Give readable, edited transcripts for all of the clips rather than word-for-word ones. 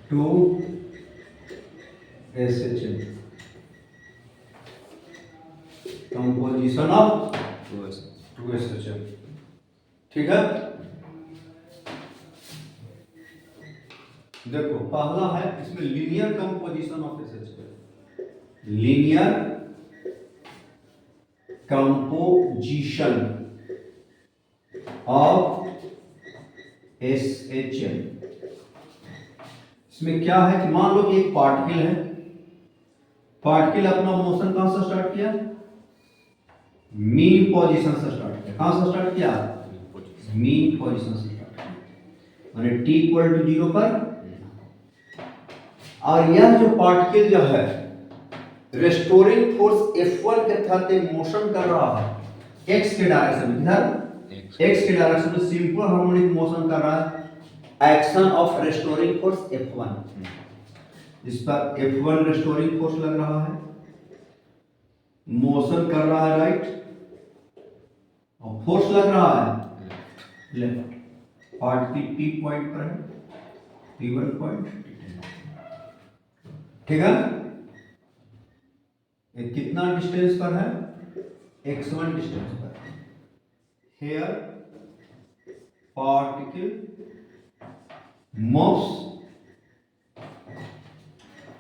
To SHM, composition of 2SHM। ठीक है, देखो पहला है इसमें linear composition of SHM, linear composition of SHM। इसमें क्या है कि मान लो कि एक पार्टिकल है, पार्टिकल अपना मोशन कहां से स्टार्ट किया, मीन पोजीशन से स्टार्ट किया। कहां से स्टार्ट किया, मीन पोजीशन से स्टार्ट किया, माने t इक्वल टू 0 पर। और यह जो पार्टिकल जो है रेस्टोरिंग फोर्स F1 के तहत एक मोशन कर रहा है x के डायरेक्शन में, इधर x के डायरेक्शन में सिंपल हार्मोनिक मोशन कर रहा है। Action of restoring force F1, इस पर F1 रेस्टोरिंग फोर्स लग रहा है, मोशन कर रहा है राइट, और फोर्स लग रहा है लेफ्ट। पार्टिकल P पॉइंट पर है, P1 पॉइंट। ठीक है, ये कितना डिस्टेंस पर है, x1 डिस्टेंस पर। Here particle moves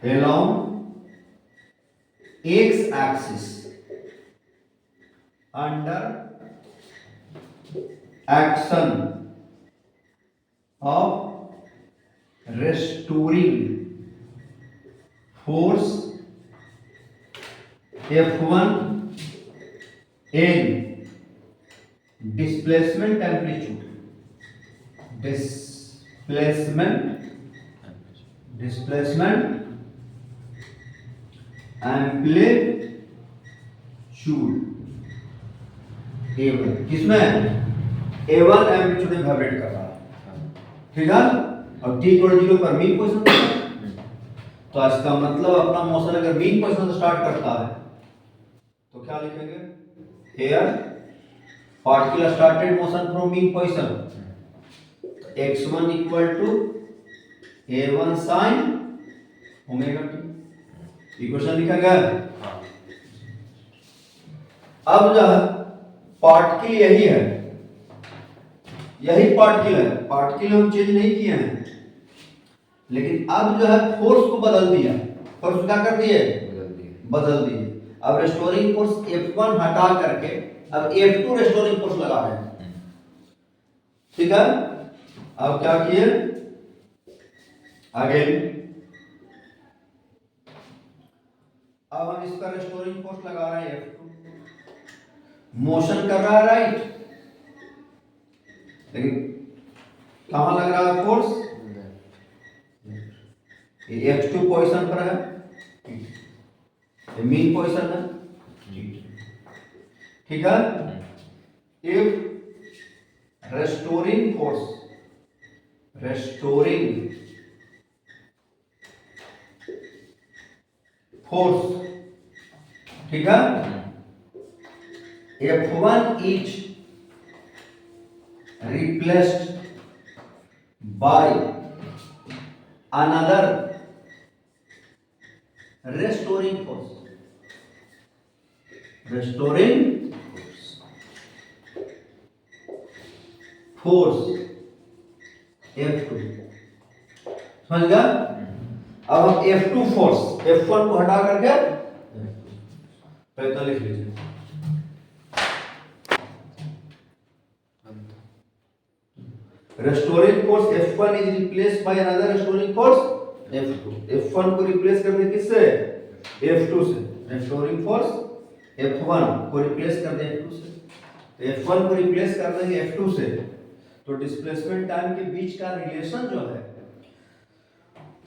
along x axis under action of restoring force F1 in displacement amplitude, displacement amplitude A1, किसमें A1 एम्पलीट्यूड में वाइब्रेट कर रहा है। ठीक है, और t इक्वल 0 पर मीन पोजीशन, तो इसका मतलब अपना मोशन अगर मीन पोजीशन से स्टार्ट करता है तो क्या लिखेंगे, here particle started motion from mean position, x1 equal to A1 sine omega t। Equation लिखा गया। अब जो है पार्टिकल यही है, यही पार्टिकल है, पार्टिकल हम चेंज नहीं किए हैं, लेकिन अब जो है फोर्स को बदल दिया। फोर्स क्या कर दिए, बदल दिए। अब रेस्टोरिंग फोर्स F1 हटा करके अब F2 रेस्टोरिंग फोर्स लगा रहे हैं। ठीक है, अब क्या किए, अगेन अब हम इस पर रेस्टोरिंग फोर्स लगा रहे हैं F2, मोशन कर रहा है राइट, लेकिन कहां लग रहा है फोर्स, ये F2 पोजीशन पर है, ये मीन पोजीशन है। ठीक है, इफ रेस्टोरिंग फोर्स, ठीक है, F1 is replaced by another restoring force, F2। समझ गया। अब हम F2 फोर्स F1 को हटा करके पहले लिख लीजिए, restoring force F1 is replaced by another restoring force F2। F1 को रिप्लेस कर दे किससे, F2 से। restoring force F1 को रिप्लेस कर दे F2 से, तो F1 को रिप्लेस कर देंगे F2 से, तो डिस्प्लेसमेंट टाइम के बीच का रिलेशन जो है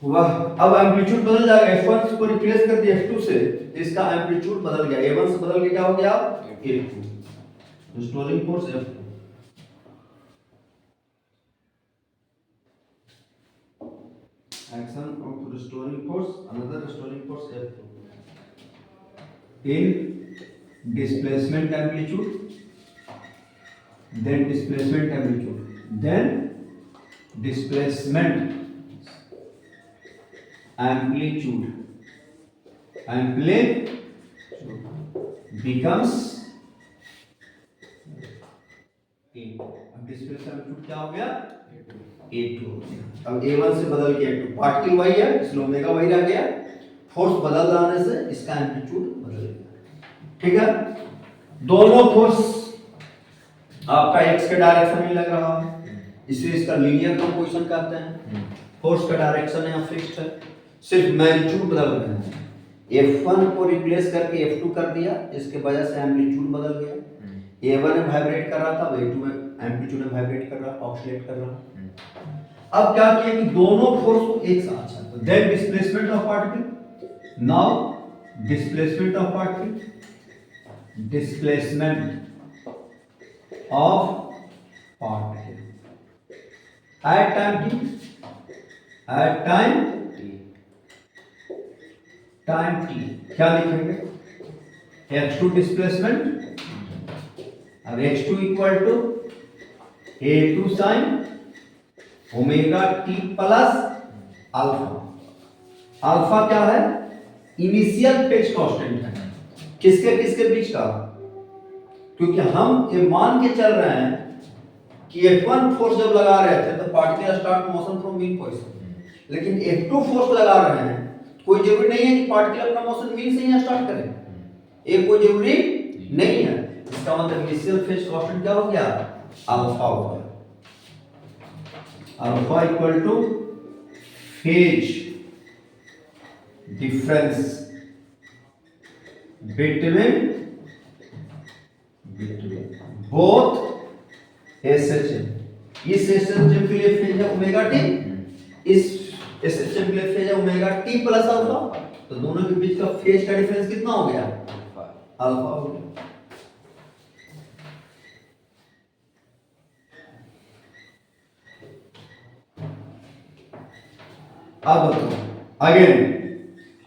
वह अब एम्पलीट्यूड बदल जाएगा। F1 को रिप्लेस कर दिया F2 से, इसका एम्पलीट्यूड बदल गया, A1 से बदल के क्या हो गया, A2। Restoring force F2, action of restoring force, another restoring force F2 in displacement amplitude, then displacement amplitude, then displacement amplitude becomes A2। अब डिस्प्लेसमेंट एम्पलीट्यूड क्या हो गया? A2 हो गया। अब A1 से बदल के A2, पार्टिकल वही है इसलिए ओमेगा वही रह गया, फोर्स बदल जाने से इसका एम्पलीट्यूड बदल गया। ठीक है, दोनों फोर्स आपका x के डायरेक्शन में लग रहा है, इसलिए इसका लीनियर कंपोजिशन कहते हैं। फोर्स का डायरेक्शन यहाँ फिक्स्ड है, सिर्फ मैग्नीट्यूड बदल रहे हैं। F1 को रिप्लेस करके F2 कर दिया, इसके वजह से एम्पलीट्यूड बदल गया। A1 में वाइब्रेट कर रहा था, A2 में एम्पलीट्यूड में वाइब्रेट कर रहा, ऑक्सीलेट कर रहा। अब क्या किया कि दोनों फोर्स को एक साथ चला, then displacement of particle, now displacement of particle, displacement of particle at time t, at time t क्या लिखेंगे? x2 डिस्प्लेसमेंट, अब x2 equal to a2 sin omega t plus alpha. Alpha क्या है? इनिशियल फेज कांस्टेंट है, किसके किसके बीच का? क्योंकि हम ये मान के चल रहे हैं कि F1 फोर्स जब लगा रहे थे तो particle start motion from mean position, लेकिन F2 फोर्स लगा रहे हैं, कोई जरूरी नहीं है कि पार्टिकल अपना मोशन मीन से ही स्टार्ट करे, ये कोई जरूरी नहीं है। इसका मतलब इनिशियल फेज कांस्टेंट क्या हो गया? अल्फा हो गया। Alpha equal two phase difference between both SHM। इस SHM के लिए फेज है ओमेगा टी, इस SHM के लिए फेज है ओमेगा टी प्लस अल्फा, तो दोनों के बीच का फेज का डिफरेंस कितना हो गया? अल्फा हो गया। अब बताओ अगेन,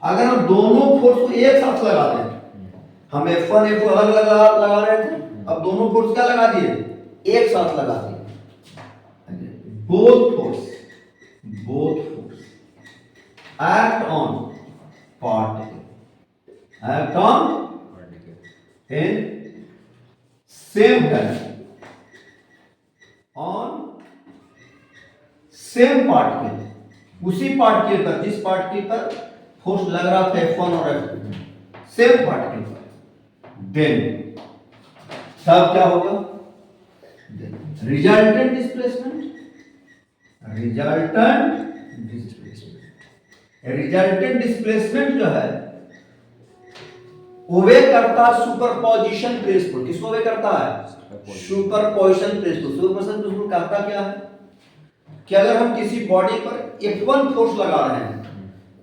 अगर हम दोनों फोर्स को एक साथ लगा दें, हम F1 F2 अलग अलग लगा रहे थे, अब दोनों फोर्स क्या लगा दिए? एक साथ लगा दिए। both force act on particle in same time on same particle, उसी पार्टिकल पर, जिस पार्टिकल पर फोर्स लग रहा था F1 और F2, सेम पार्टिकल पर, देन तब क्या होगा? रिजल्टेंट डिस्प्लेसमेंट, रिजल्टेंट डिस्प्लेसमेंट जो है ओवे करता सुपरपोजिशन प्रिंसिपल। किसको ओवे करता है? Superposition principle. सुपरपोजिशन प्रिंसिपल कहता क्या है कि अगर हम किसी बॉडी पर F1 फोर्स लगा रहे हैं,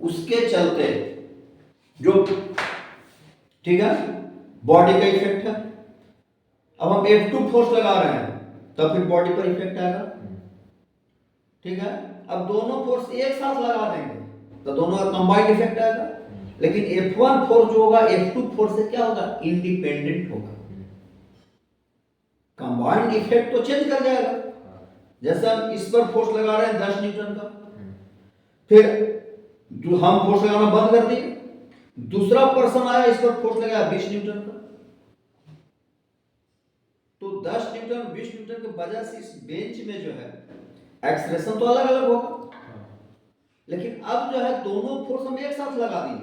उसके चलते जो, ठीक है, बॉडी का इफेक्ट है, अब हम F2 फोर्स लगा रहे हैं तब फिर बॉडी पर इफेक्ट आएगा। ठीक है, अब दोनों फोर्स एक साथ लगा देंगे तो दोनों का कंबाइंड इफेक्ट आएगा, लेकिन F1 फोर्स जो होगा F2 फोर्स से क्या होगा? इंडिपेंडेंट होगा। कंबाइंड इफेक्ट तो चेंज कर जाएगा। जैसे हम इस पर फोर्स लगा रहे हैं 10 न्यूटन का, फिर जो हम फोर्स लगाना बंद कर दिए, दूसरा पर्सन आया इस पर फोर्स लगाया 20 न्यूटन का, तो 10 न्यूटन 20 न्यूटन की वजह से इस बेंच में जो है एक्सप्रेशन तो अलग अलग होगा, लेकिन अब जो है दोनों फोर्स हम एक साथ लगा दिए,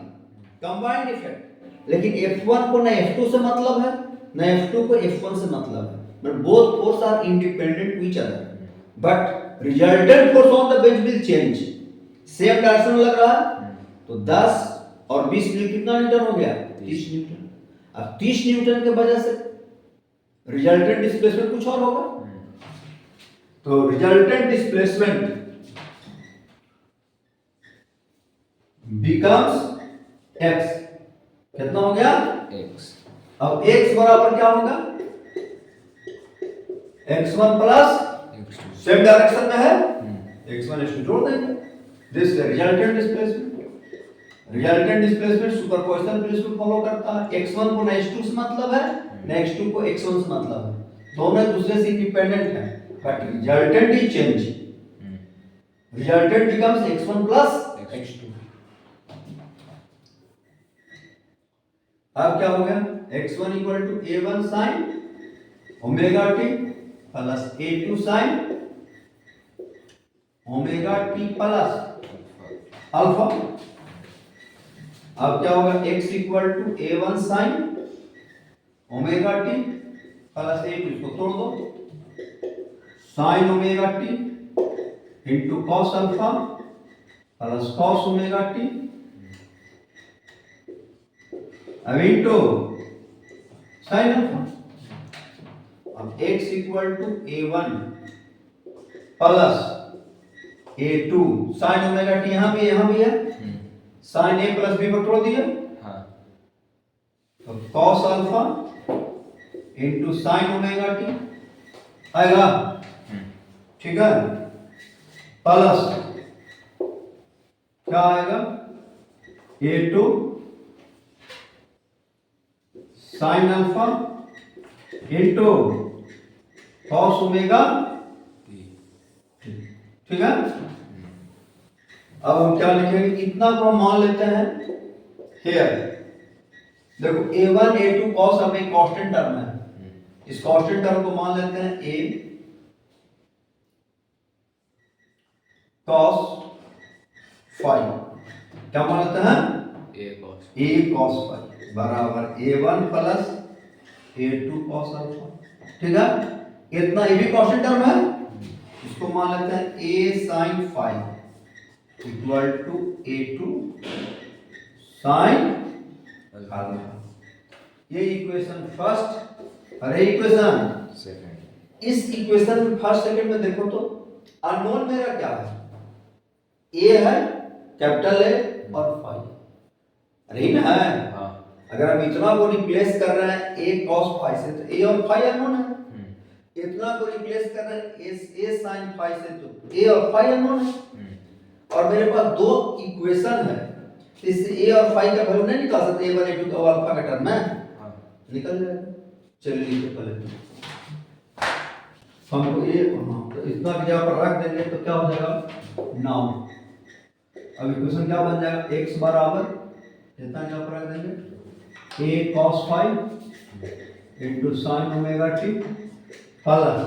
कंबाइंड इफेक्ट। लेकिन F1 को ना F2 से मतलब है, ना F2 को F1 से मतलब है, but both forces are independent to each other, but resultant force on the bench will change। Same direction लग रहा है तो 10 और 20 मिल कितना न्यूटन हो गया? 30 न्यूटन। अब 30 न्यूटन के वजह से रिजल्टेंट डिस्प्लेसमेंट कुछ और होगा, तो रिजल्टेंट डिस्प्लेसमेंट becomes x। कितना हो गया? x। अब x बराबर क्या होगा? x1 प्लस सेम डायरेक्शन में है, x1 x2 जोड़ देंगे, this resultant displacement. Resultant displacement superposition principle follow करता है। x1 को ना x2 से मतलब है, ना x2 को x1 से मतलब है, दोनों एक दूसरे से इंडिपेंडेंट हैं, but resultant is change. Resultant becomes x1 plus x2। अब क्या हो गया, x1 equal to a1 sine omega t plus a2 sine omega t plus alpha. अब क्या होगा, x equal to a1 sine omega t plus a2, इसको तोड़ दो, sine omega t into cos alpha plus cos omega t, अब into sine alpha. अब x equal to a1 plus a2 sine omega T, यहां भी है, sign a plus b को तोड़ दिया, तो cos alpha into sine omega T आएगा, ठीक है, प्लस क्या आएगा, a2 sine alpha into cos omega, ठीक है। अब हम क्या लिखेंगे, इतना को हम मान लेते हैं हियर, देखो a1 a2 cos अब एक कांस्टेंट टर्म है, इस कांस्टेंट टर्म को मान लेते हैं a cos फाई, क्या मान लेते हैं, a cos फाई बराबर a1 plus a2 cos alpha, ठीक है। इतना ये भी कांस्टेंट टर्म है, इसको मान लेते हैं a sin phi equal to a2 sin अल्फा। ये इक्वेशन फर्स्ट और ये इक्वेशन सेकंड। इस इक्वेशन में फर्स्ट सेकंड में देखो तो अननोन मेरा क्या है, a है, कैपिटल A और फाई, अरे ना है, अगर हम इतना को रिप्लेस कर रहे हैं a cos फाई से, तो a और फाई अननोन है, इतना को रिप्लेस कर रहे हैं a sin फाई से, तो a और फाई अननोन है, और मेरे पास दो इक्वेशन है, इससे a और फाई का वैल्यू नहीं निकाल सकते, a1 a2 का अल्फा का टर्म है, निकल जाएगा। चलिए लीजिए पहले हमको ये, तो इतना की जगह पर रख देंगे तो क्या हो जाएगा, नाउ अब इक्वेशन क्या बन जाएगा, x बराबर इतना जगह पर रख देंगे a cos phi into sine omega t plus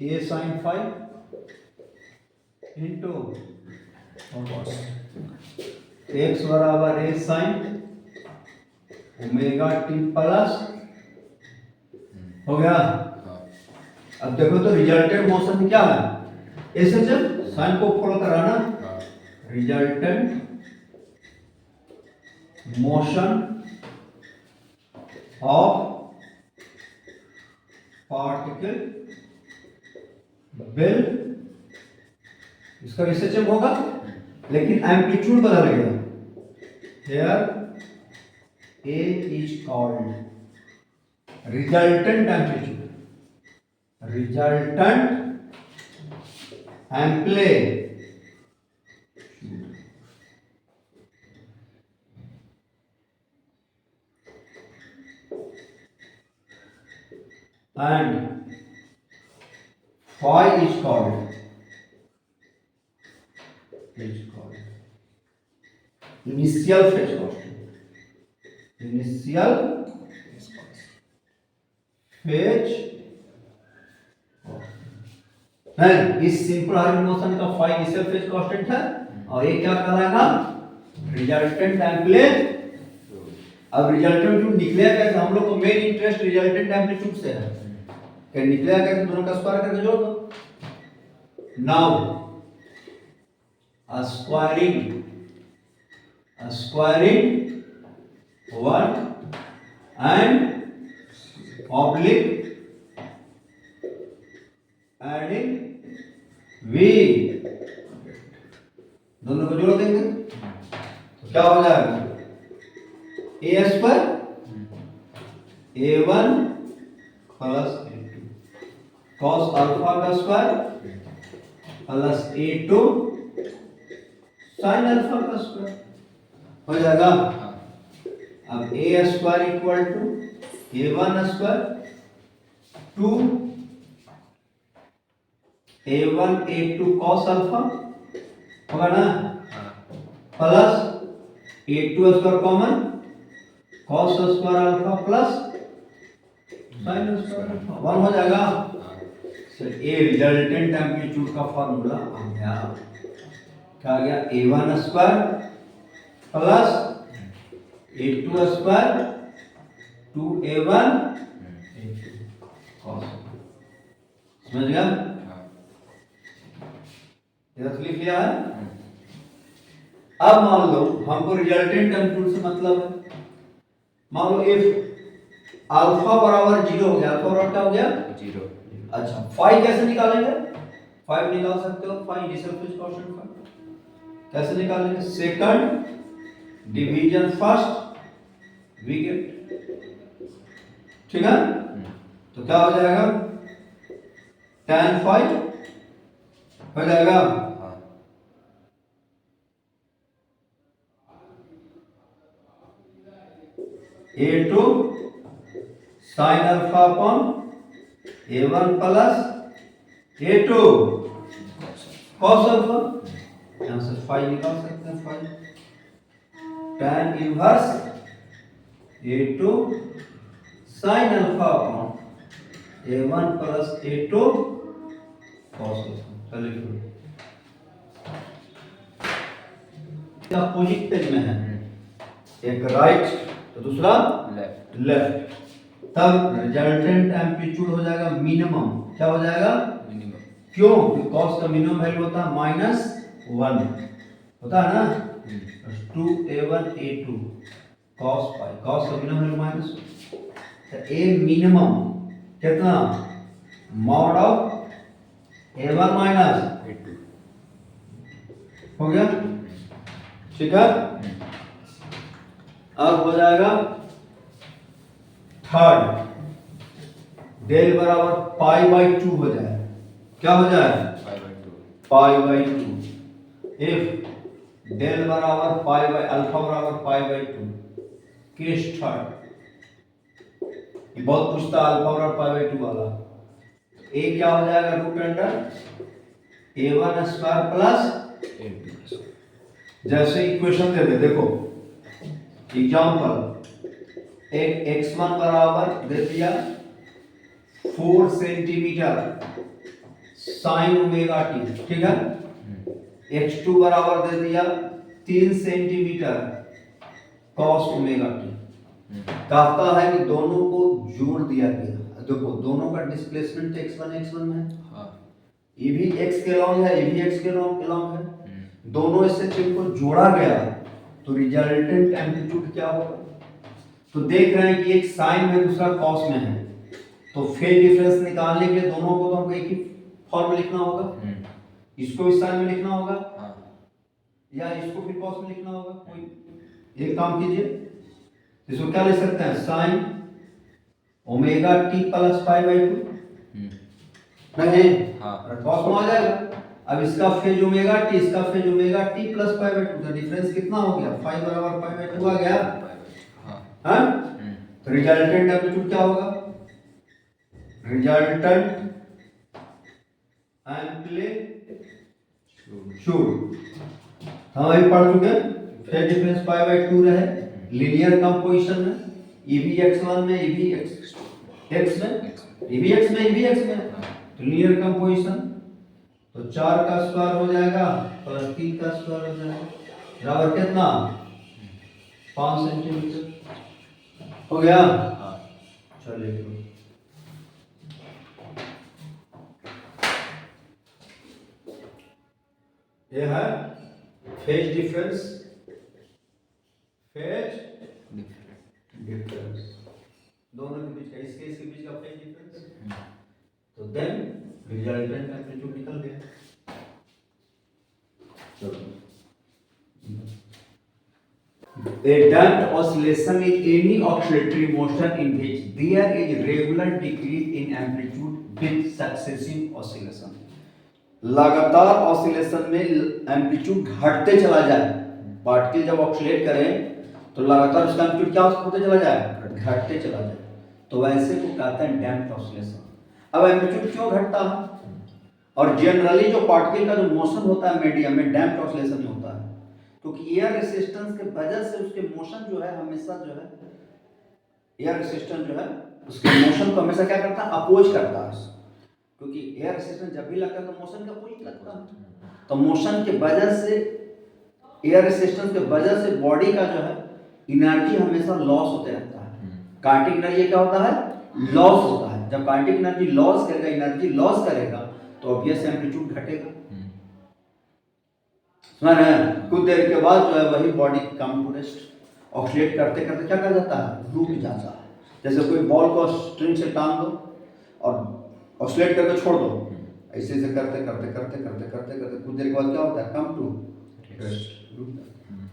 a sin phi into x बराबर a sin omega t plus, हो गया। अब देखो तो रिजल्टेंट मोशन क्या है, ऐसे जब साइन को फॉलो कराना, रिजल्टेंट मोशन ऑफ पार्टिकल बेल, इसका रिसर्च होगा, लेकिन एम्पलीट्यूड बदल गया, here A is called resultant amplitude, resultant amplitude, and phi is called initial phase constant, initial phase है, इस सिंपल हार्मोनिक मोशन का फाई इनिशियल फेज कांस्टेंट है, और ये क्या कहलाएगा, रिजल्टेंट एम्पलीट्यूड। अब रिजल्टेंट निकलेगा कैसे, हम लोग को मेन इंटरेस्ट रिजल्टेंट एम्पलीट्यूड से है, क्या निकलेगा कैसे, दोनों का स्क्वायर करके जोड़ दो। Now squaring one and oblique adding v, दोनों को जोड़ देंगे तो क्या हो जाएगा, a पर a1 plus a2 cos alpha का square plus a2 sin alpha का स्क्वायर, हो जाएगा। अब a square equal to a1 square two a1 a2 cos alpha, होगा ना, plus a2 square common cos square alpha plus sin square alpha 1 हो जाएगा। Sir a resultant amplitude का formula आ गया, क्या आ गया, a1 square plus a2 square 2a1 cos, समझ गया? इधर लिख लिया है। अब मान लो हमको रिजल्टेंट एम्पलीट्यूड से मतलब है, मान लो इफ अल्फा बराबर 0 हो गया, अल्फा बराबर क्या हो गया 0। अच्छा फाई कैसे निकालेंगे, फाई निकाल सकते हो, फाई डिसल्फेज कोएफिशिएंट फाई कैसे निकालेंगे, second division first we get, ठीक है? तो क्या हो जाएगा tan फाई हो जाएगा a2 sin alpha upon a1 plus a2 cos alpha, यहां से फाई निकाल सकते हैं, phi tan inverse a2 sin alpha upon a1 plus a2 cos alpha. चलिए अपोजिट पेज में है, एक राइट तो दूसरा लेफ्ट। लेफ्ट, तब रिजल्टेंट एम्पलीट्यूड हो जाएगा मिनिमम, क्या हो जाएगा मिनिमम, क्यों, कॉस का मिनिमम वैल्यू होता है -1 होता है ना, 2a1 a2 cos पाई, cos का मिनिमम वैल्यू माइनस, तो a मिनिमम कितना mod of a1 minus a2 हो गया, ठीक है? अब हो जाएगा थर्ड, डेल बराबर पाई बाई 2 हो जाए, क्या हो जाए पाई बाई 2, इफ डेल बराबर पाई बाई अल्फा बराबर पाई बाई 2, केस थर्ड, ये बहुत पूछता है अल्फा बराबर पाई बाई 2 वाला, ए क्या हो जाएगा root under a1 square plus a2। जैसे इक्वेशन दे दे, देखो एग्जांपल एक x1 बराबर दे दिया 4 सेंटीमीटर साइन ओमेगा टी, ठीक है? x2 बराबर दे दिया 3 सेंटीमीटर कॉस ओमेगा टी। कहता है कि दोनों को जोड़ दिया गया, देखो दोनों का डिस्प्लेसमेंट x1 में है, हाँ, ये भी x के लॉन्ग है, ये भी x के लॉन्ग है, दोनों इससे चिन्ह को जोड़ा गया तो रिजल्टेंट एम्पलीट्यूड क्या होगा, तो देख रहे हैं कि एक साइन में दूसरा कॉस में है, तो फेज डिफरेंस निकालने के लिए दोनों को तो हमको एक ही फॉर्म में लिखना होगा, इसको इस साइन में लिखना होगा या इसको फिर कॉस में लिखना होगा, कोई एक काम कीजिए, इसको क्या लिख सकते हैं sign omega t plus pi by 2, नहीं कॉस में आ जाएगा। अब इसका फेज ओमेगा टी, इसका phase omega t plus pi by 2, तो डिफरेंस कितना हो गया, फाई बराबर पाई बाई 2 आ गया, हाँ? तो रिजल्टेंट एम्पलीट्यूड क्या होगा, रिजल्टेंट एम्पलीट्यूड हम अभी पढ़ चुके हैं, फेज डिफरेंस पाई बाई 2 रहे, लीनियर कंपोजिशन में, ये भी x1 में, ये भी x में, ये भी x में, ये भी x में, तो लीनियर कंपोजिशन, तो 4 का स्क्वायर हो जाएगा प्लस 3 का स्क्वायर हो जाएगा, बराबर कितना 5 सेंटीमीटर हो गया। चलिए ये है फेज डिफरेंस, फेज डिफरेंस दोनों के बीच का, इसके बीच का फेज डिफरेंस, तो देन रिजल्टेंट एम्पलीट्यूड निकल गया। चलो a damped oscillation is any oscillatory motion in which there is regular decrease in amplitude with successive oscillation। लगातार ऑसिलेशन में एम्पलीट्यूड घटते चला जाए, पार्टिकल जब ऑसिलेट करें तो लगातार उसका एम्पलीट्यूड क्या होते चला जाए, घटते चला जाए, तो वैसे को कहते हैं डैम्प्ड ऑसिलेशन। अब एम्पलीट्यूड क्यों घटता है, और जनरली जो पार्टिकल का जो मोशन होता है मीडियम में डैम्प्ड ऑसिलेशन ही होता है, क्योंकि एयर रेसिस्टेंस के वजह से उसके मोशन जो है हमेशा जो है एयर रेसिस्टेंस जो है उसके मोशन को हमेशा क्या करता है, अपोज करता है, क्योंकि एयर रेसिस्टेंस जब भी लगता है तो मोशन का अपोज लगता है। तो मोशन के वजह से, एयर रेसिस्टेंस के वजह से बॉडी का जो है एनर्जी हमेशा लॉस होते रहता है। काइनेटिक एनर्जी क्या होता है, लॉस होता है। जब काइनेटिक एनर्जी लॉस करेगा, एनर्जी लॉस करेगा तो ऑब्वियस एम्पलीट्यूड घटेगा। समझ रहे हैं? कुछ देर के बाद जो है वही बॉडी कम टू रेस्ट, ऑक्सीडेट करते करते क्या कर जाता है, रुक जाता है। जैसे कोई बॉल को स्ट्रिंग से टांग दो और ऑक्सीडेट करके छोड़ दो, ऐसे ऐसे करते करते करते करते करते करते कुछ देर के बाद क्या होता है, कम टू रेस्ट, रुक जाता है।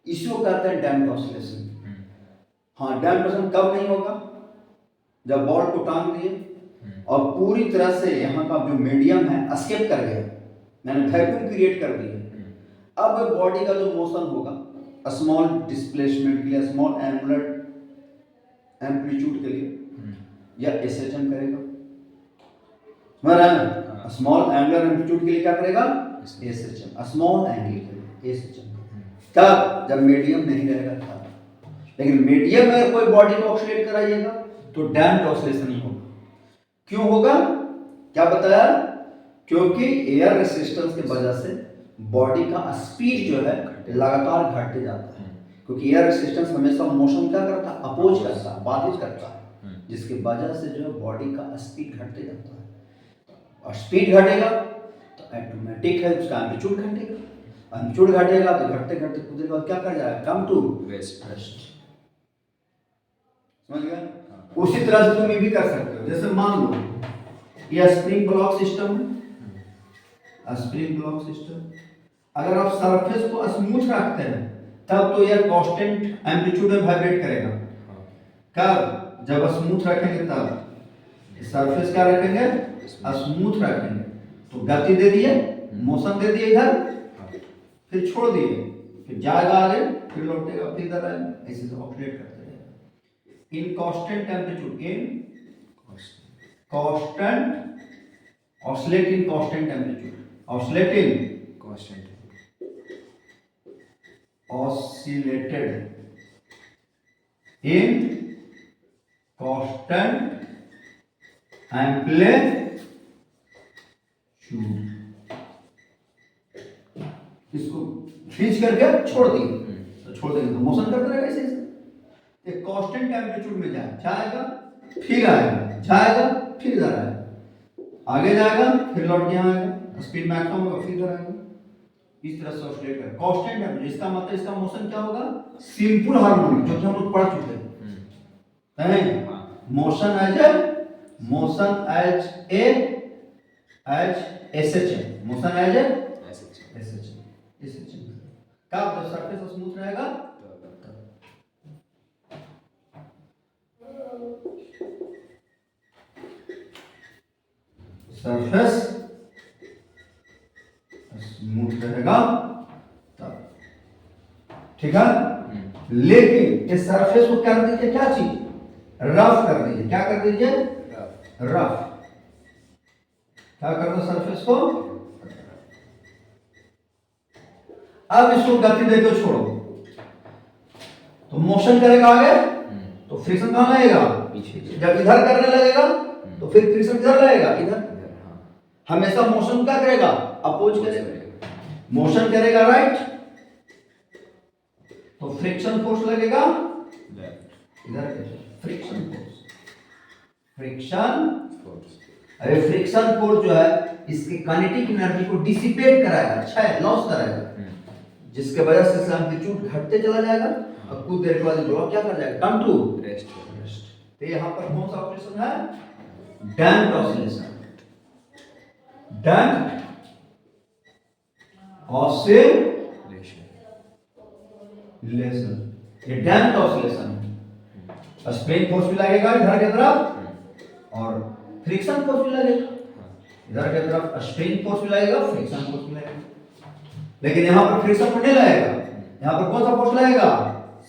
इसको कहते हैं डैम्प्ड ऑसिलेशन। हाँ, डैम्प्ड ऑसिलेशन कब नहीं होगा, जब बॉल को टांग दिए और पूरी तरह से यहाँ का जो मीडियम है एस्केप कर गया, मैंने वैक्यूम क्रिएट कर दिया। अब बॉडी का जो मोशन होगा स्मॉल डिस्प्लेसमेंट के लिए, स्मॉल एंगुलर एम्पलीट्यूड के लिए या एसएचएम करेगा। समझ रहे हैं? स्मॉल एंगुलर एम्पलीट्यूड के लिए क्या करेगा, एसएचएम, स्मॉल एंगल के लिए एसएचएम। तब जब मीडियम नहीं रहेगा तब। लेकिन मीडियम में अगर कोई बॉडी को ऑक्सीडेट कराइएगा तो डैम्प्ड ऑसिलेशन ही होगा। क्यों होगा, क्या बताया, क्योंकि एयर रेसिस्टेंस की वजह से बॉडी का स्पीड जो है लगातार घटते जाता है। क्योंकि एयर रेसिस्टेंस हमेशा मोशन क्या करता है, अपोज करता है, बाधित करता है, जिसकी वजह से जो है बॉडी का स्पीड घटते जाता है। और स्पीड घटेगा तो ऑटोमेटिक है उसका एम्पलीट्यूड घटेगा, एम्पलीट्यूड घटेगा तो घटते घटते कुछ देर बाद क्या कर जाएगा, कम टू रेस्ट। समझ गए? उसी तरह से तुम ये भी कर सकते हो। जैसे मान लो ये स्प्रिंग ब्लॉक सिस्टम है, स्प्रिंग ब्लॉक सिस्टम, अगर आप सरफेस को स्मूथ रखते हैं तब तो यह कांस्टेंट एम्पलीट्यूड में वाइब्रेट करेगा। कब, जब स्मूथ रखेंगे तब सरफेस क्या रखेंगे, स्मूथ रखेंगे तो गति दे दिए, मोशन दे दिए इधर, फिर छोड़ दिए, फिर जाएगा आगे, फिर लौटेगा, फिर इधर आएगा, ऐसे से ऑपरेट करते रहेगा in constant temperature, in constant, oscillate in constant temperature, oscillate in constant, oscillated in constant amplitude। इसको खींच करके छोड़ दिए तो छोड़ देंगे तो मोशन करते रहेगा ऐसे ऐसे। एक कांस्टेंट एम्पलीट्यूड में जाएगा, फिर आएगा, जाएगा, फिर इधर आएगा, आगे जाएगा, फिर लौट के आएगा, स्पीड मैक्सिमम होगा, फिर इधर आएगा। इस तरह से ऑसिलेट कर कांस्टेंट है। इसका मतलब इसका मोशन क्या होगा, सिंपल हार्मोनिक, जो कि हम लोग पढ़ चुके हैं। Motion as SHM, motion as SHM. कब, जब सरफेस स्मूथ रहेगा, सरफेस स्मूथ रहेगा तब, ठीक है। लेकिन इस सरफेस को क्या कर दीजिए, क्या चीज, रफ कर दीजिए। क्या कर दीजिए, रफ। क्या कर दो सरफेस को, अब इसको गति देकर छोड़ो तो मोशन करेगा आगे, तो फ्रिक्शन कहां लगेगा, पीछे। जब इधर करने लगेगा तो फिर फ्रिक्शन किधर लगेगा, इधर। हमेशा मोशन क्या करेगा, अपोज करेगा। मोशन करेगा राइट तो फ्रिक्शन फोर्स लगेगा इधर, फ्रिक्शन फोर्स, फ्रिक्शन फोर्स। अरे फ्रिक्शन फोर्स जो है इसकी काइनेटिक एनर्जी को डिसिपेट कराएगा, क्षय, लॉस कराएगा, जिसके वजह से इसका एम्पलीट्यूड घटते चला जाएगा और कुछ देर के बाद ब्लॉक क्या कर जाएगा, कम टू रेस्ट। तो यहां पर कौन सा ऑपरेशन है, डैम्प्ड ऑसिलेशन। डैम्प्ड ऑसिलेशन, ये डैम्प्ड ऑसिलेशन है। स्प्रिंग फोर्स भी लगेगा इधर की तरफ और फ्रिक्शन फोर्स भी लगेगा इधर की तरफ, स्प्रिंग फोर्स भी लगेगा, फ्रिक्शन फोर्स भी लगेगा। लेकिन यहां पर फ्रिक्शन फोर्स नहीं लगेगा, यहां पर कौन सा फोर्स लगेगा,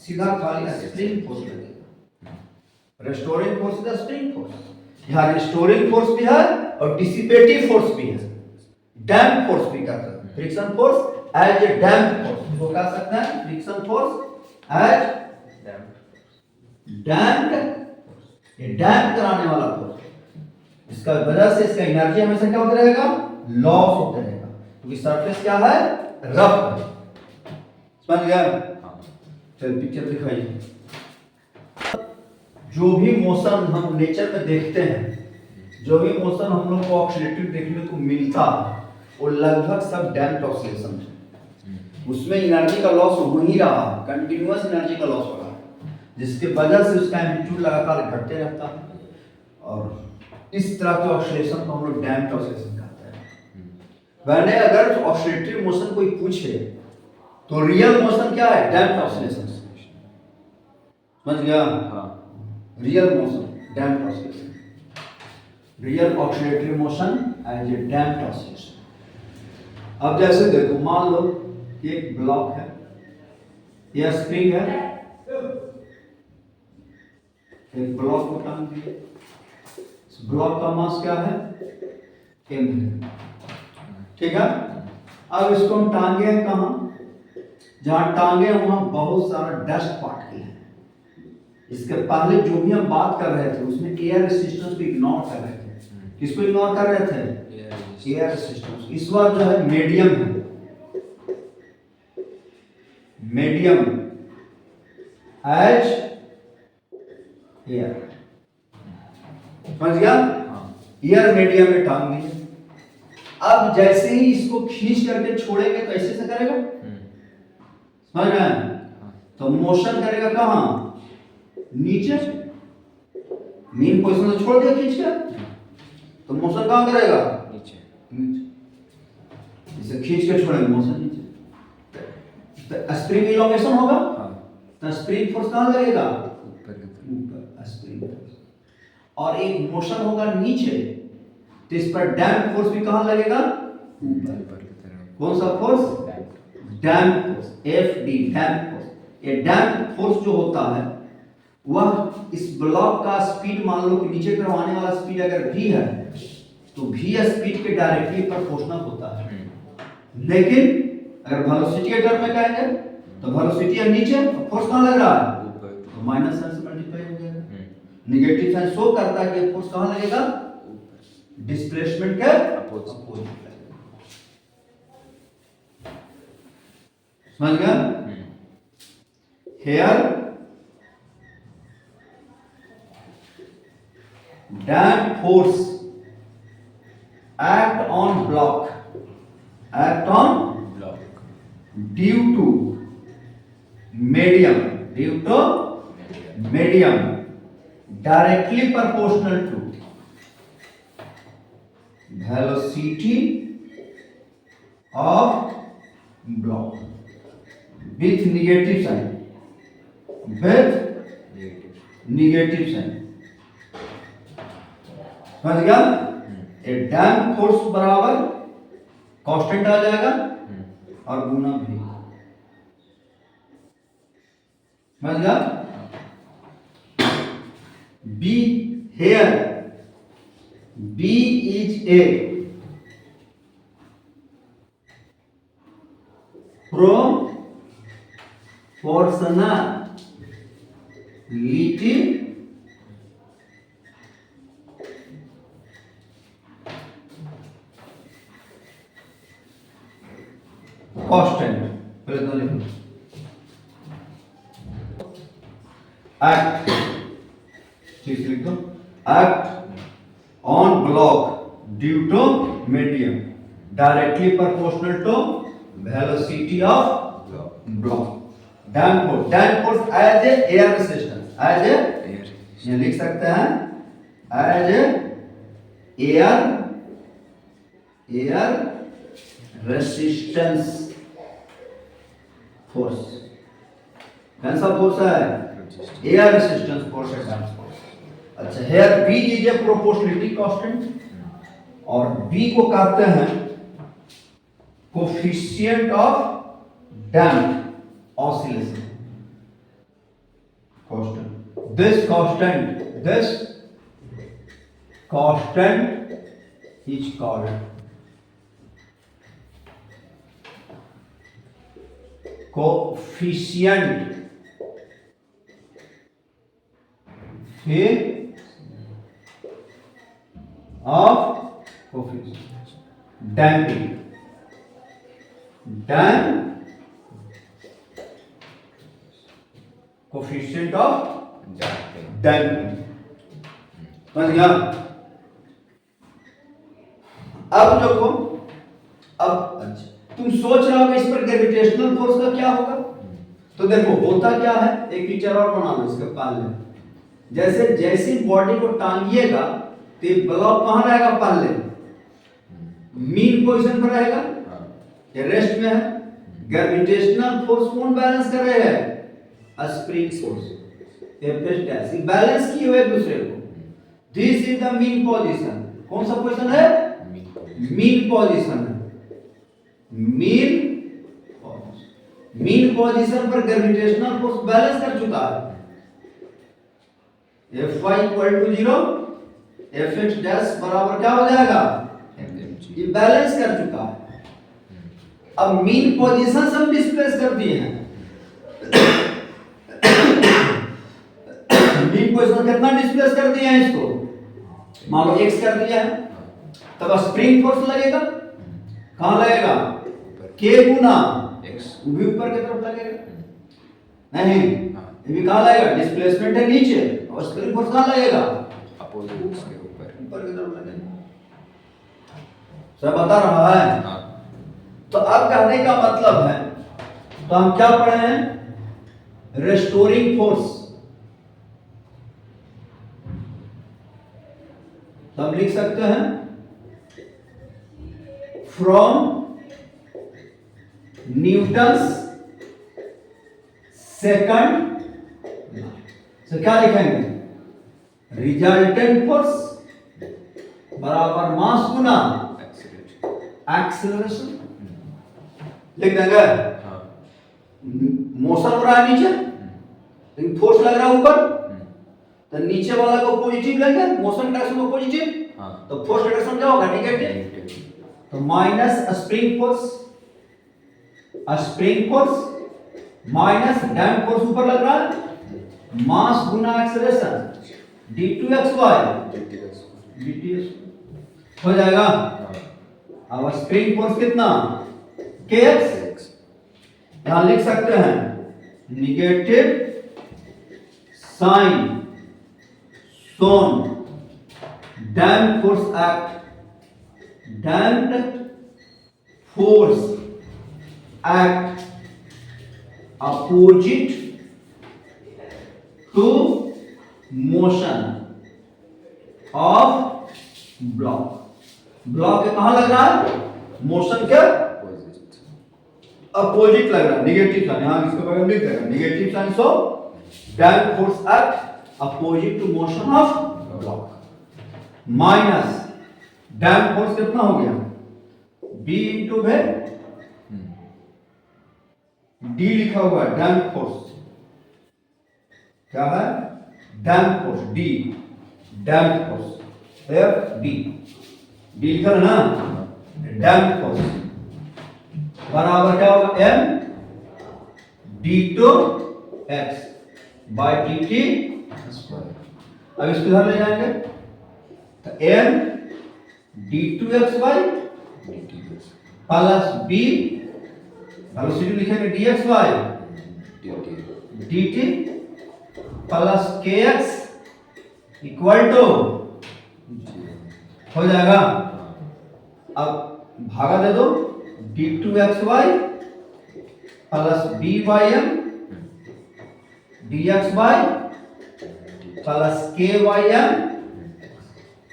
सीधा खाली स्प्रिंग फोर्स लगेगा। Restoring force is spring force. यहां रेस्टोरिंग फोर्स भी है और डिसिपेटिव फोर्स भी है, डैम्प फोर्स भी कहते हैं। Friction force as a damp force, इसको कह सकते हैं friction force as damp. Damped, ये डैम्प कराने वाला फोर्स, इसका वजह से इसका एनर्जी हमेशा क्या होता रहेगा, लॉस होता रहेगा, क्योंकि सरफेस क्या है, रफ है। समझ गया? चल पिक्चर दिखाइए। जो भी मोशन हम नेचर में देखते हैं, जो भी मोशन हम लोग को ऑक्सीलेटिव देखने को मिलता है, वो लगभग सब डैम्प्ड ऑक्सीलेशन है। उसमें एनर्जी का लॉस हो ही रहा है, कंटिन्यूअस एनर्जी का लॉस हो रहा है, जिसके वजह से उसका एम्पलीट्यूड लगातार घटते रहता है, और इस तरह के ऑक्सीलेशन को हम लोग डैम्प्ड ऑक्सीलेशन कहते हैं। मैंने अगर ऑक्सीलेटरी मोशन कोई पूछे तो रियल मोशन क्या है, डैम्प्ड ऑक्सीलेशन। समझ गया? Real motion damped oscillation, real oscillatory motion as a damped oscillation. अब जैसे देखो, मान लो ये एक ब्लॉक है, यह स्प्रिंग है, एक ब्लॉक को टांग दिए, इस ब्लॉक का मास क्या है, m है, ठीक है। अब इसको हम टांगे हैं कहां, जहां टांगे वहां बहुत सारा डस्ट पार्टिकल है। इसके पहले जो भी हम बात कर रहे थे उसमें एयर रेसिस्टेंस को इग्नोर कर रहे थे। किसको इग्नोर कर रहे थे, एयर रेसिस्टेंस। इस बार जो है मीडियम है, मीडियम एज एयर। समझ गया? एयर मीडियम में टांग दीजिए। अब जैसे ही इसको खींच करके छोड़ेंगे तो ऐसे से करेगा, समझ रहे हैं? तो मोशन करेगा कहां, नीचे, मेन पोजीशन से छोड़ दिया खींच कर, तो मोशन कहां करेगा, नीचे, नीचे। इसे खींच के छोड़ेंगे, मोशन नीचे, तो स्प्रिंग इलोंगेशन होगा, तो स्प्रिंग फोर्स कहां लगेगा, ऊपर स्प्रिंग फोर्स। और एक मोशन होगा नीचे, तो इस पर डैम्प फोर्स भी कहां लगेगा, ऊपर। कौन सा फोर्स, डैम्प फोर्स, FD, डैम्प फोर्स। ये डैम्प फोर्स जो होता है वह इस ब्लॉक का स्पीड, मान लो कि नीचे करवाने वाला स्पीड अगर v है, तो v स्पीड के डायरेक्टली प्रोपोर्शनल होता है। लेकिन अगर वेलोसिटी के टर्म में कहेंगे तो वेलोसिटी है नीचे, तो फोर्स कहां लग रहा है, तो माइनस साइन से मल्टीप्लाई हो जाएगा। नेगेटिव साइन शो करता है कि फोर्स कहां लगेगा, डिस्प्लेसमेंट के अपोजिट लगेगा। समझ गया? Here damp force act on block due to medium directly proportional to velocity of block with negative sign, समझ गया? ए डैम्प फोर्स बराबर कांस्टेंट आ जाएगा और गुना भी, समझ गया? B here B is a proportionality constant, पहले तो लिखो एक्ट, ठीक लिख दो, act on block due to medium directly proportional to velocity of block. Damp force as a air resistance, as a, ये लिख सकते हैं as a air resistance force. कौन सा फोर्स है, एयर रेसिस्टेंस फोर्स है, डैम्प फोर्स। अच्छा, here B is a proportionality constant, और बी को कहते हैं coefficient of damp oscillation constant. This constant is called coefficient K of coefficient damping coefficient of damping समझ गया। अब देखो, अब तुम सोच रहे हो कि इस पर ग्रेविटेशनल फोर्स का क्या होगा। तो देखो होता क्या है, एक पिक्चर और बना लो इसके पहले। जैसे जैसी बॉडी को टांगिएगा तो ये ब्लॉक कहां रहेगा, पहले मीन पोजीशन पर रहेगा या रेस्ट में है। ग्रेविटेशनल फोर्स कौन बैलेंस कर रहे हैं, स्प्रिंग फोर्स F' बैलेंस की हुए एक दूसरे को। This is the mean position. कौन सा पोजीशन है, मीन पोजीशन है। मीन पोजीशन पर ग्रेविटेशनल फोर्स बैलेंस कर चुका है। Fy = 0, Fx' बराबर क्या हो जाएगा, ये बैलेंस कर चुका है। अब मीन पोजीशन से हम डिस्प्लेस कर दिए हैं। मीन पोजीशन कितना डिस्प्लेस कर दिया है इसको, मान लो x कर दिया है, तब स्प्रिंग फोर्स लगेगा, कहां लगेगा, k गुना x, भी ऊपर की तरफ लगेगा। नहीं, ये भी कहां लगेगा, डिस्प्लेसमेंट है नीचे, और स्प्रिंग फोर्स कहां लगेगा, अपोजिट के ऊपर की तरफ लगेगा। सब बता रहा है। तो अब कहने का मतलब है, तो हम क्या पढ़े हैं, रेस्टोरिंग फोर्स। तो हम लिख सकते हैं फ्रॉम न्यूटन्स सेकंड, तो क्या लिखेंगे, रिजल्टेंट फोर्स बराबर मास गुना एक्सेलरेशन। लिख देंगे। मोशन हो रहा है नीचे, लेकिन फोर्स लग रहा है ऊपर, तो नीचे वाला को पॉजिटिव लेंगे, मोशन डायरेक्शन को पॉजिटिव, तो फोर्स डायरेक्शन क्या होगा, नेगेटिव। तो minus spring force minus damp force ऊपर लग रहा है, मास गुना एक्सेलरेशन d2xy dt हो जाएगा। अब स्प्रिंग फोर्स कितना, kx, यहां लिख सकते हैं negative sign so damp force act, damped force act opposite to motion of block. Block कहां लग रहा है, मोशन के अपोजिट लग रहा है, नेगेटिव साइन, यहां इसके बगल में लिख देगा negative sign, so damp force act opposite to motion of block, minus damp force कितना हो गया, b इंटू में d लिखा हुआ है, डैम्प फोर्स क्या है, डैम्प फोर्स d, डैम्प फोर्स f d लिखा है ना, डैम्प फोर्स बराबर क्या होगा, m d2x बाय dt। अब इसको इधर ले जाएंगे तो m d2xy plus b, velocity लिखेंगे dxy dt plus kx equal to हो जाएगा। अब भागा दे दो, d2xy plus bym dxy plus kym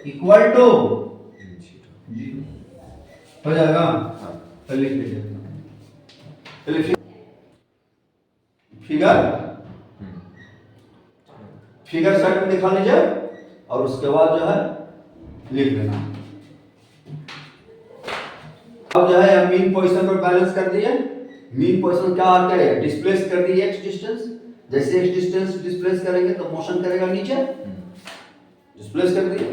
equal to हो जाएगा। तो लिख लीजिए, फिगर सेट में दिखा लीजिए और उसके बाद जो है लिख देना। अब जो है मीन पोजीशन पर बैलेंस कर दिए। मीन पोजीशन क्या आता है, डिस्प्लेस कर दिए x डिस्टेंस, जैसे x डिस्टेंस डिस्प्लेस करेंगे तो मोशन करेगा नीचे, डिस्प्लेस कर दिए,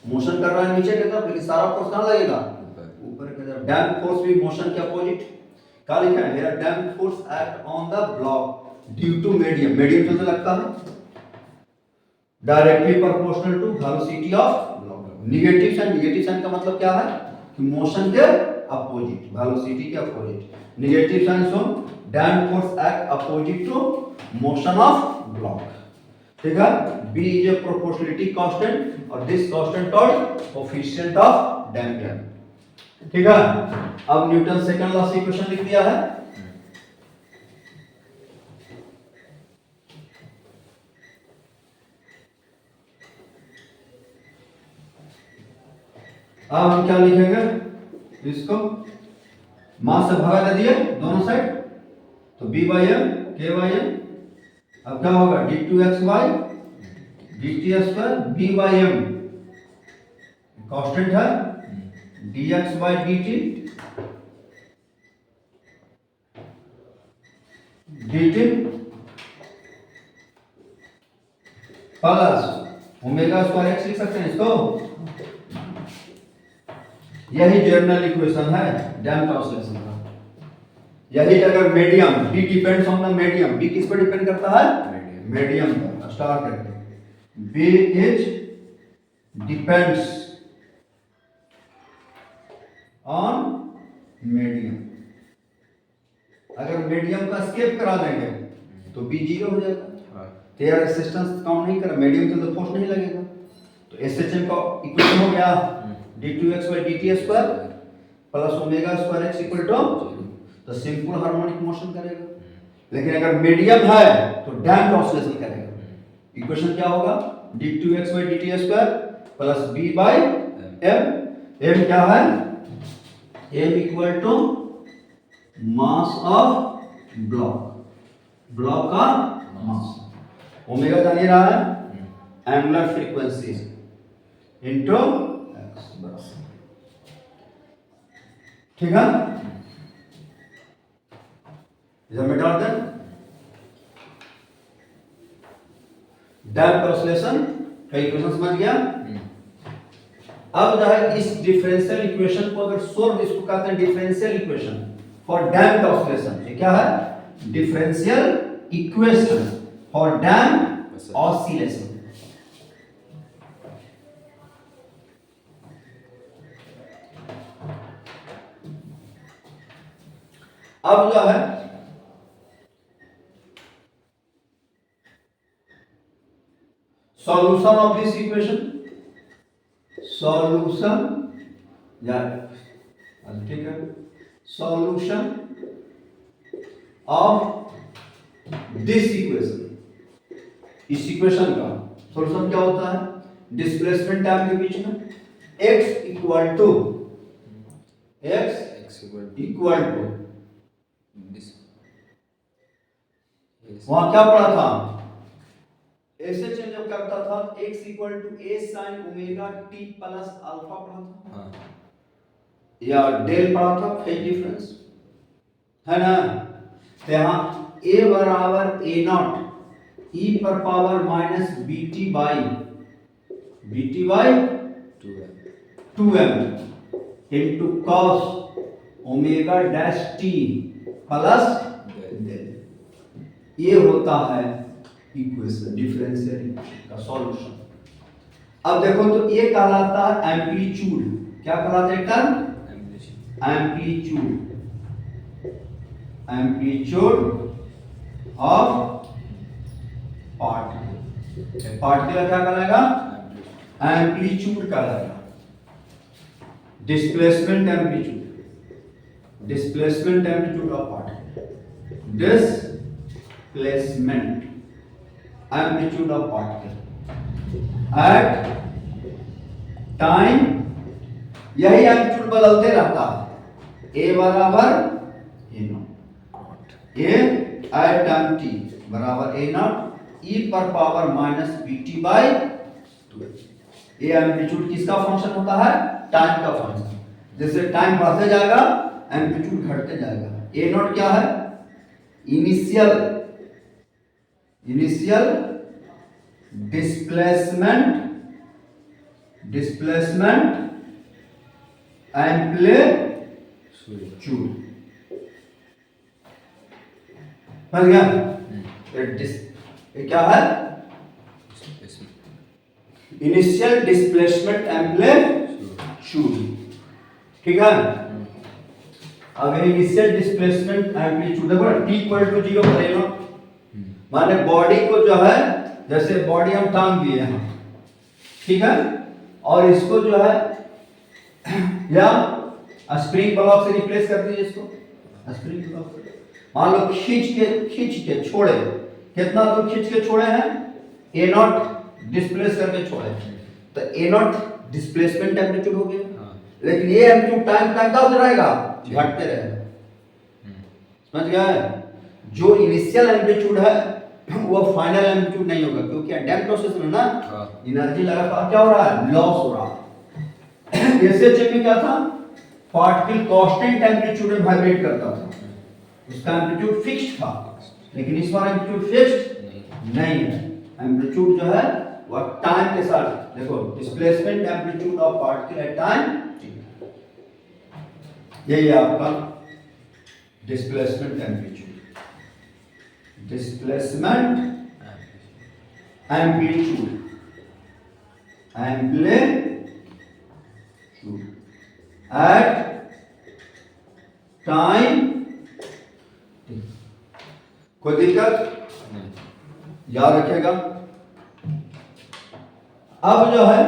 मोशन कर रहा है नीचे की तरफ, लेकिन सारा फोर्स कहां लगेगा, ऊपर की तरफ। डैम्प फोर्स भी मोशन के अपोजिट, क्या लिखा है here, damp force act on the block due to medium, medium तो लगता है, directly proportional to velocity of negative sign का मतलब क्या है कि मोशन के अपोजिट, वेलोसिटी के opposite. Negative sign so damp force act opposite to motion of block. ठीक है, B is a proportionality constant और this constant called coefficient of damping. ठीक है, अब न्यूटन सेकंड लॉ से इक्वेशन लिख दिया है। अब हम क्या लिखेंगे, इसको मास से भगा दे दिए दोनों साइड, तो b by m k by m, अब क्या होगा d2xy dt square b by m constant है dx by dt plus omega square x लिख सकते हैं इसको। यही जनरल इक्वेशन है डैम्प ऑसिलेशन का। यही अगर medium b depends on the medium, b किस पर डिपेंड करता है, मीडियम पर। स्टार्ट करते हैं, b is depends on medium. अगर मीडियम का स्केप करा देंगे तो b जीरो हो जाएगा। तो यार रेजिस्टेंस काम नहीं कर रहा, मीडियम के तो फोर्स नहीं लगेगा। तो SHM का इक्वेशन हो गया d2x by dt square plus omega square x equal to, तो सिंपल हार्मोनिक मोशन करेगा। लेकिन अगर मीडियम है तो डैम्प्ड ऑसिलेशन करेगा। इक्वेशन क्या होगा, d2x by dt square plus b by m। m क्या है, m equal to mass of block, block का मास। ओमेगा जान ही रहा है एंगुलर फ्रीक्वेंसी इनटू x बस। ठीक है, इधर मिटा दें डैम्प्ड ऑसिलेशन का इक्वेशन समझ गया। अब जो है इस डिफरेंशियल इक्वेशन को अगर सोल्व, इसको कहते हैं differential equation for damped oscillation. ये क्या है, differential equation for damped oscillation. अब जो है solution of this equation, solution या ठीक है, सॉल्यूशन ऑफ दिस इक्वेशन। इस इक्वेशन का सॉल्यूशन क्या होता है, डिस्प्लेसमेंट टाइम के बीच में x इक्वल टू वहां क्या पढ़ा था, SHM जब करता था x equal to a sin omega t plus alpha पढ़ा था, या डेल पढ़ा था, फेज डिफरेंस है ना। तो यहाँ a बराबर a नॉट e पर power minus bt by 2m into cos omega dash t plus del. ये होता है इक्वेशन, डिफरेंशियल इक्वेशन का सॉल्यूशन। अब देखो तो ये कहलाता है एम्पलीट्यूड। क्या कहलाता है term, amplitude, amplitude of particle. Particle क्या कहलाएगा, एम्पलीट्यूड कहलाएगा। Displacement amplitude, displacement amplitude of particle, displacement amplitude of particle at time. यही एम्पलीट्यूड बदलते रहता है, ए बराबर A naught, A at time T बराबर ए नॉट ई पर पावर माइनस बीटी बाई 2। ये एम्पलीट्यूड किसका फंक्शन होता है, टाइम का फंक्शन। जैसे टाइम बढ़ते जाएगा एम्पलीट्यूड घटते जाएगा। ए नॉट क्या है, इनिशियल डिस्प्लेसमेंट एम्पलीट्यूड। समझ गया, ये क्या है, इनिशियल डिस्प्लेसमेंट एम्पलीट्यूड, ठीक है। अब इनिशियल डिस्प्लेसमेंट एम्पलीट्यूड देखो ना, t इक्वल टू 0 करेगा, माने बॉडी को जो है, जैसे बॉडी हम टांग दिए हैं, ठीक है, और इसको जो है या स्प्रिंग ब्लॉक से रिप्लेस कर दीजिए इसको, स्प्रिंग ब्लॉक मान लो खींच के छोड़े, कितना दूर खींच के छोड़े हैं, ए नॉट डिस्प्लेस करके छोड़े, तो ए नॉट डिस्प्लेसमेंट एम्पलीट्यूड हो गया। लेकिन ये एम्पलीट्यूड टाइम का हो रहेगा, घटते रहेगा, समझ गए। जो इनिशियल एम्पलीट्यूड है वो फाइनल एम्पलीट्यूड नहीं होगा, क्योंकि डैम्प प्रोसेस में ना एनर्जी लगातार क्या हो रहा है, लॉस हो रहा है। एसएचएम में क्या था, पार्टिकल कांस्टेंट एम्पलीट्यूड में वाइब्रेट करता था, उसका एम्पलीट्यूड फिक्स्ड था, लेकिन इस बार एम्पलीट्यूड फिक्स्ड नहीं है, एम्पलीट्यूड जो है वह टाइम के साथ, देखो displacement amplitude of particle at time, यही है आपका displacement amplitude, displacement amplitude, at time. कोई दिक्कत, याद रखेगा। अब जो है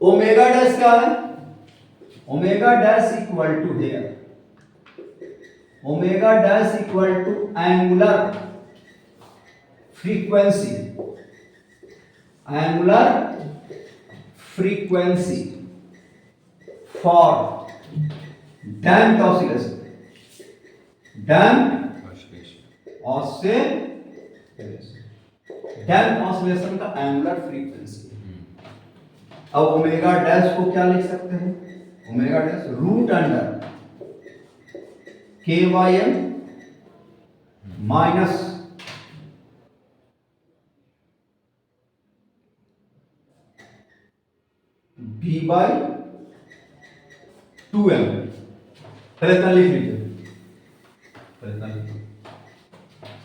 ओमेगा डैश क्या है, omega dash equal to here, omega dash equal to angular frequency, angular frequency for damped oscillation, damped oscillation का एंगुलर फ्रीक्वेंसी। अब ओमेगा डैश को क्या लिख सकते हैं, omega dash root under k by m minus b by 2m, पहले इतना लिख लीजिए,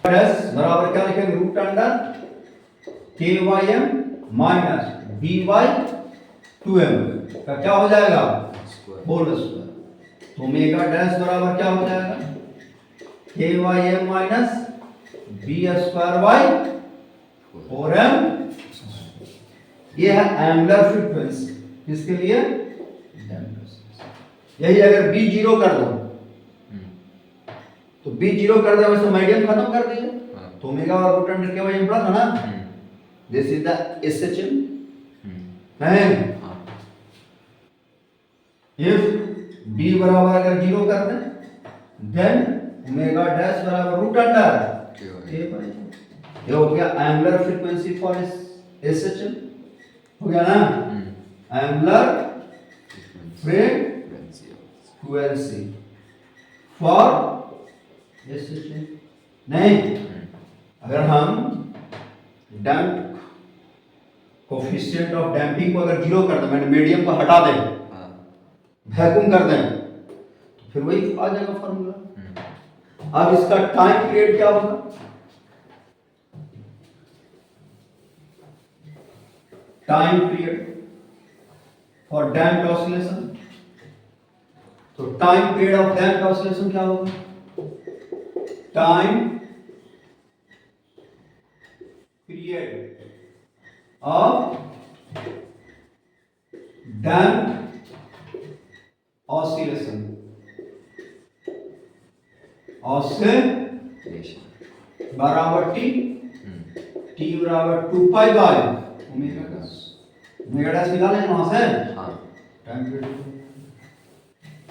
डैश बराबर क्या लिखेंगे, root under k by m minus b by 2m का क्या हो जाएगा, होल स्क्वायर। तो ओमेगा डैश बराबर क्या हो जाएगा, k by m minus b square by 4m। ये है एंगुलर फ्रीक्वेंसी, किसके लिए, यही अगर बी जीरो कर दो, तो बी जीरो कर दे वैसे मीडियम खत्म कर दीजिए, तो ओमेगा और root under k by M plus है ना, दिस इज द एसएचएम है। इफ बी बराबर अगर जीरो कर दें, देन ओमेगा डैश बराबर रूट अंडर के वाई, ये हो गया एंगुलर फ्रीक्वेंसी फॉर एसएचएम, हो गया ना, एंगुलर फ्रीक्वेंसी फॉर एसएचएम। नहीं, अगर हम डैम्प कोफिशिएंट ऑफ डैम्पिंग को अगर जीरो कर दें, मैंने मीडियम को हटा दें, वैक्यूम कर दें, तो फिर वही आ जाएगा फॉर्मूला। अब इसका टाइम पीरियड क्या होगा, time period for damped oscillation, तो time period of damped oscillation क्या होगा, time period of damped oscillation, बराबर टी, टी बराबर 2 pi by omega dash, omega dash निकाल लें वहां से, टाइम पीरियड,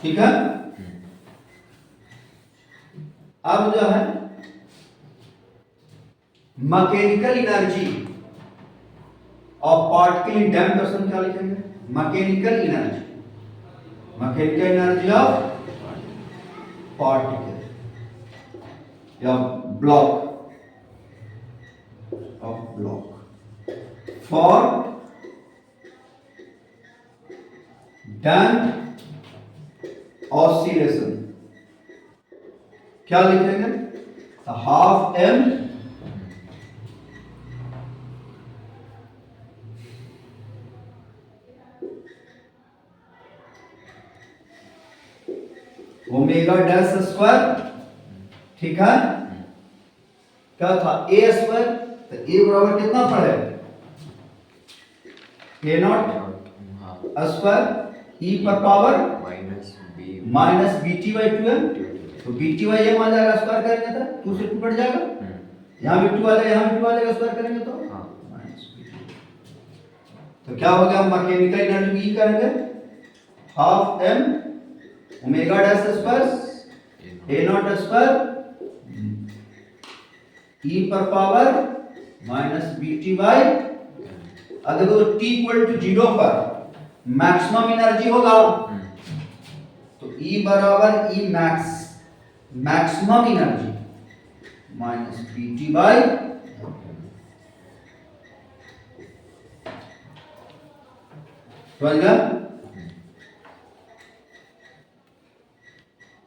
ठीक है। अब जो है mechanical energy of particle in damped oscillation क्या लिखेंगे, mechanical energy, mechanical energy of particle या ब्लॉक फॉर डैम्प्ड ऑसिलेशन क्या लिखेंगे, half m omega dash square, ठीक है। क्या था ए स्क्वायर, तो ए बराबर कितना पड़े ए नॉट हाँ स्क्वायर ई पर power minus b minus B T by 2m, तो बी टी बाई एम आ जाएगा, स्क्वायर करेंगे तो 2 से 2 कट जाएगा, यहाँ भी 2 आ जाएगा, यहाँ भी 2 आ जाएगा, स्क्वायर करेंगे तो हाँ माइनस बी। तो क्या हो गया, मैकेनिकल एनर्जी ई करेंगे half M omega dash square A naught square ई पर power minus B T by, अब देखो तो टी इक्वल टू 0 पर मैक्सिमम एनर्जी होगा, तो ई बराबर E max maximum energy minus B T by, समझ गया,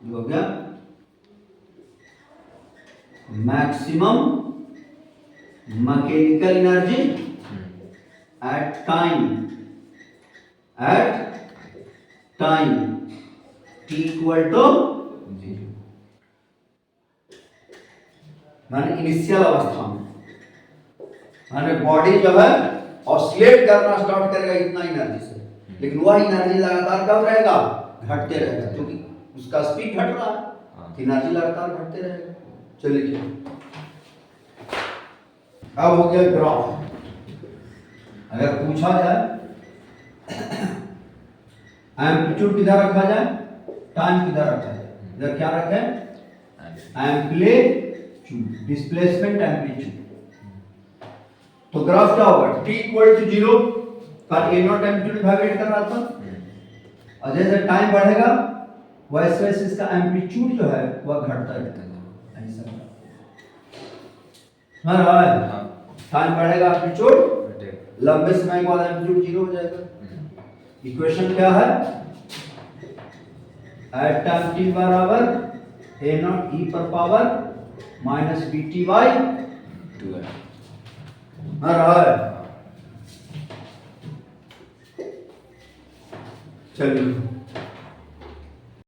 ये हो गया maximum mechanical energy at time t equal to माने इनिशियल अवस्था में, माने बॉडी जो है ऑसिलेट करना स्टार्ट करेगा इतना एनर्जी से, लेकिन वह एनर्जी लगातार कब रहेगा, घटते रहेगा, क्योंकि उसका स्पीड घट रहा है, एनर्जी लगातार घटते रहेगा। चलिए लिखिए, अब हो गया ग्राफ। अगर पूछा जाए एम्पलीट्यूड किधर रखा जाए, टाइम किधर रखा जाए, इधर क्या रखें एम्पलीट्यूड, डिस्प्लेसमेंट एम्पलीट्यूड। तो ग्राफ क्या होगा, t इक्वल टू 0 पर ए नॉट एम्पलीट्यूड वाइब्रेट कर रहा था, और जैसे टाइम बढ़ेगा वैसे वैसे इसका एम्पलीट्यूड जो है वह घटता रहता है, ऐसा है। टाइम बढ़ेगा एम्पलीट्यूड, लंबे समय के बाद एम्पलीट्यूड 0 हो जाएगा। इक्वेशन क्या है, एट टाइम t बराबर ए नॉट ई पर power minus B T by 2 है। चलिए